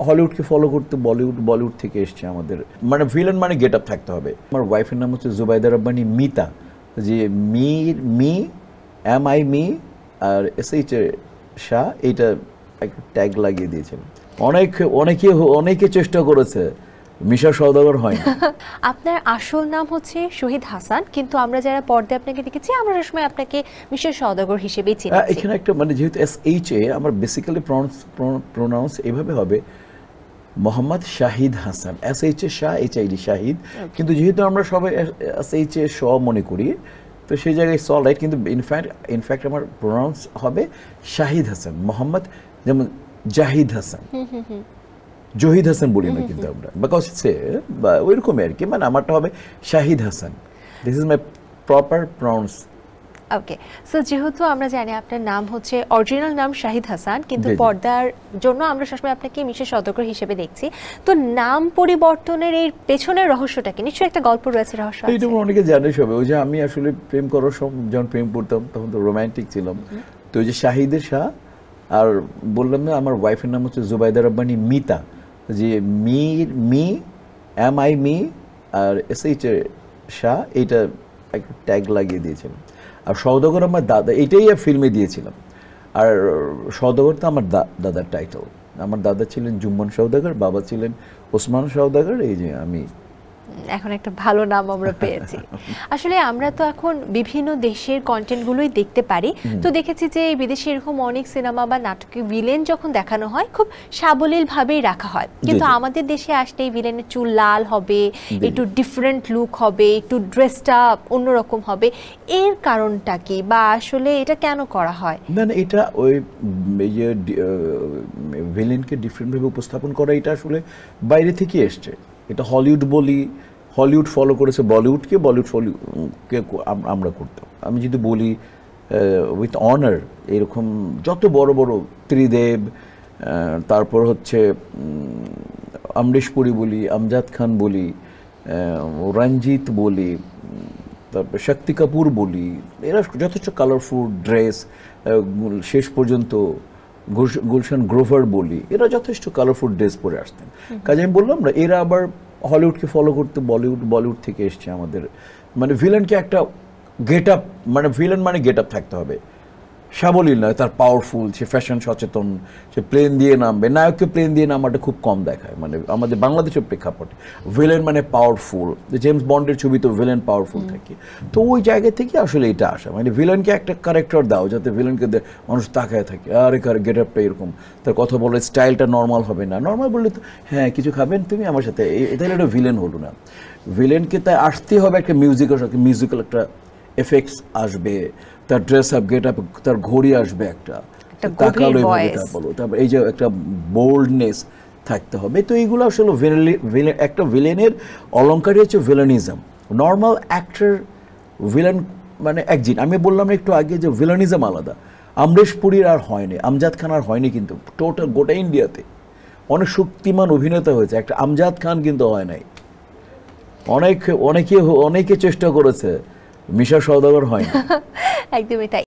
হলিউডকে follow করতে বলিউড থেকে এসছে আমাদের, মানে ভিলেন মানে গেট আপ থাকতে হবে। আমার ওয়াইফের নাম হচ্ছে জুবাইদা রব্বানী মিতা, যে মি MI আর SH শাহ, এইটা একটা ট্যাগ লাগিয়ে দিয়েছেন। অনেকে চেষ্টা করেছে, মিশা সওদাগর হয় না। আপনার আসল নাম হচ্ছে শহীদ হাসান, কিন্তু আমরা যারা পর্দায় আপনাকে দেখেছি আমরা সবসময় আপনাকে মিশা সওদাগর হিসেবেই চিনি। এখানে একটা মানে যেহেতু SHA আমার বেসিক্যালি প্রোনাউন্স এভাবে হবে মোহাম্মদ শাহিদ হাসান, SHA শাহ, HID শাহিদ, কিন্তু যেহেতু আমরা সবাই SHA শ মনে করি, তো সেই জায়গায় সল রাইট, কিন্তু ইনফ্যাক্ট আমার প্রোনাউন্স হবে শাহিদ হাসান, মোহাম্মদ, যেমন জাহিদ হাসান, জহিদ হাসান বলি না কিন্তু আমরা, বিকজ সে ওইরকমই আর কি, মানে আমারটা হবে Shahid Hasan. This is my proper pronounce. Okay, so যেহেতু আমরা জানি আপনার নাম হচ্ছে অরিজিনাল নাম শাহিদ হাসান, কিন্তু পর্দার জন্য আমরা সবসময় আপনাকে মিশা সওদাগর হিসেবে দেখছি, তো নাম পরিবর্তনের এই পেছনের রহস্যটা কি? নিশ্চয়ই একটা গল্প রয়েছে, রহস্য আছে। এইটা অনেকে জানে সবাই। ওই যে আমি আসলে প্রেম করার সময় যখন প্রেম করতাম তখন তো রোমান্টিক ছিলাম, তো ওই যে শাহিদের শাহ, আর বললাম না আমার ওয়াইফের নাম হচ্ছে জুবাইদা রব্বানী মিতা, যে MI আর SH শাহ, এইটা একটা ট্যাগ লাগিয়ে দিয়েছিলাম। আর সওদাগর আমার দাদা, এইটাই ফিল্মে দিয়েছিলাম। আর সওদাগর তো আমার দাদার টাইটেল। আমার দাদা ছিলেন জুম্মন সওদাগর, বাবা ছিলেন ওসমান সওদাগর, এই যে আমি। এখন একটা ভালো নাম আমরা পেয়েছি। আসলে আমরা তো এখন বিভিন্ন দেশের কন্টেন্টগুলোই দেখতে পারি, তো দেখেছি যে বিদেশে এরকম অনেক সিনেমা বা নাটকে ভিলেন যখন দেখানো হয় খুব সাবলীল ভাবেই রাখা হয়, কিন্তু আমাদের দেশে আসলেই ভিলেনের চুল লাল হবে, একটু ডিফারেন্ট লুক হবে, একটু ড্রেসটা অন্যরকম হবে। এর কারণটা কি, বা আসলে এটা কেন করা হয়? না, এটা ওই যে ভিলেনকে ডিফারেন্ট ভাবে উপস্থাপন করা, এটা আসলে বাইরে থেকে এসছে। এটা হলিউড ফলো করেছে বলিউডকে, বলিউডকে আমরা করতাম। আমি যদি বলি উইথ অনার, এরকম যত বড় বড় ত্রিদেব, তারপর হচ্ছে অমরেশ পুরী বলি, আমজাদ খান বলি, রঞ্জিত বলি, তারপর শক্তি কাপুর বলি, এরা যথেষ্ট কালারফুল ড্রেস, শেষ পর্যন্ত গুলশান গ্রোভার বলি, এরা যথেষ্ট কালারফুল ড্রেস পরে আসতেন। কাজে আমি বললাম না, এরা আবার হলিউডকে ফলো করতে বলিউড থেকে এসছে আমাদের, মানে ভিলেনকে একটা গেট আপ, মানে ভিলেন মানে গেট আপ থাকতে হবে, সাবলীল নয়, তার পাওয়ারফুল, সে ফ্যাশন সচেতন, সে প্লেন দিয়ে নামবে। নায়ককে প্লেন দিয়ে নামাটা খুব কম দেখায়, মানে আমাদের বাংলাদেশের প্রেক্ষাপটে ভিলেন মানে পাওয়ারফুল। জেমস বন্ডের ছবি তো ভিলেন পাওয়ারফুল থাকে, তো ওই জায়গা থেকে আসলে এটা আসা, মানে ভিলেনকে একটা ক্যারেক্টার দাও যাতে ভিলেনকে মানুষ তাকায় থাকে, আরে গেট আপটা এরকম, তার কথা বলে স্টাইলটা নর্মাল হবে না। নর্মাল বললে তো হ্যাঁ কিছু খাবেন তুমি আমার সাথে, তাহলে এটা ভিলেন হলো না। ভিলেনকে তাই আসতে হবে একটা মিউজিক্যাল একটা এফেক্টস আসবে, তার ড্রেস আপ, গেট আপ, তার ঘড়ি আসবে, একটা তাকালো এইভাবে বলো, তারপর এই যে একটা বোল্ডনেস থাকতে হবে। তো এইগুলো আসলে একটা ভিলেনের অলঙ্কারই হচ্ছে ভিলেনিজম। নর্মাল অ্যাক্টর ভিলেন মানে একদিন আমি বললাম একটু আগে যে ভিলেনিজম আলাদা। অমরেশ পুরীর আর হয়নি, আমজাদ খান আর হয়নি, কিন্তু টোটাল গোটা ইন্ডিয়াতে অনেক শক্তিমান অভিনেতা হয়েছে, একটা আমজাদ খান কিন্তু হয় নাই। অনেকে চেষ্টা করেছে, মিশা সওদাগর হয় না। একদমই তাই।